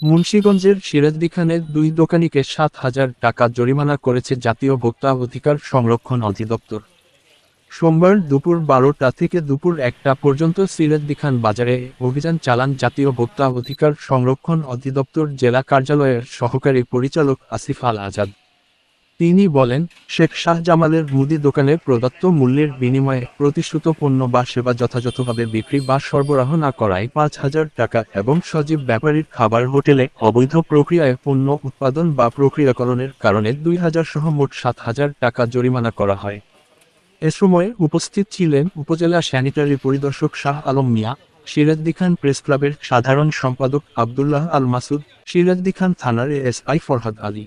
মুন্সিগঞ্জের সিরাজদিখানের দুই দোকানিকে ৭,০০০ টাকা জরিমানা করেছে জাতীয় ভোক্তা অধিকার সংরক্ষণ অধিদপ্তর। সোমবার দুপুর ১২টা থেকে দুপুর ১টা পর্যন্ত সিরাজদিখান বাজারে অভিযান চালান জাতীয় ভোক্তা অধিকার সংরক্ষণ অধিদপ্তর জেলা কার্যালয়ের সহকারী পরিচালক আসিফ আল আজাদ। তিনি বলেন, শেখ শাহজামালের মুদি দোকানে প্রদত্ত মূল্যের বিনিময়ে প্রতিশ্রুত পণ্য বা সেবা যথাযথভাবে বিক্রি বা সরবরাহ না করায় ৫,০০০ টাকা এবং সজীব ব্যাপারীর খাবার হোটেলে অবৈধ প্রক্রিয়ায় পণ্য উৎপাদন বা প্রক্রিয়াকরণের কারণে ২,০০০ সহ মোট ৭,০০০ টাকা জরিমানা করা হয়। এ সময় উপস্থিত ছিলেন উপজেলা স্যানিটারি পরিদর্শক শাহ আলম মিয়া, সিরাজদিখান প্রেস ক্লাবের সাধারণ সম্পাদক আবদুল্লাহ আল মাসুদ, সিরাজদিখান থানার এএসআই ফরহাদ আলী।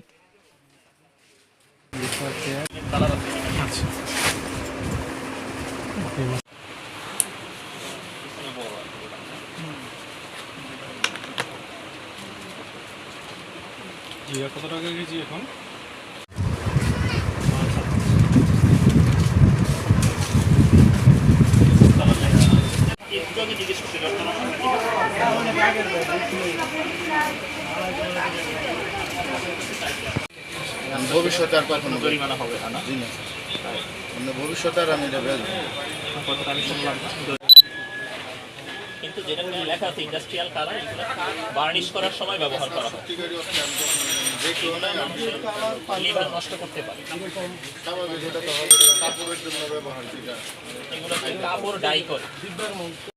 জিরা কত টাকা কেজি এখন? ভবিষ্যতে আর কখনো জরিমানা হবে না। জি না, ভবিষ্যতে আর আমি এটা কিন্তু যেটা লেখা আছে ইন্ডাস্ট্রিয়াল কালার, এগুলো বার্নিশ করার সময় ব্যবহার করা হয়, লিভার নষ্ট করতে পারে। কাপড়ের জন্য ব্যবহার, এগুলো কাপড় ডাই করে।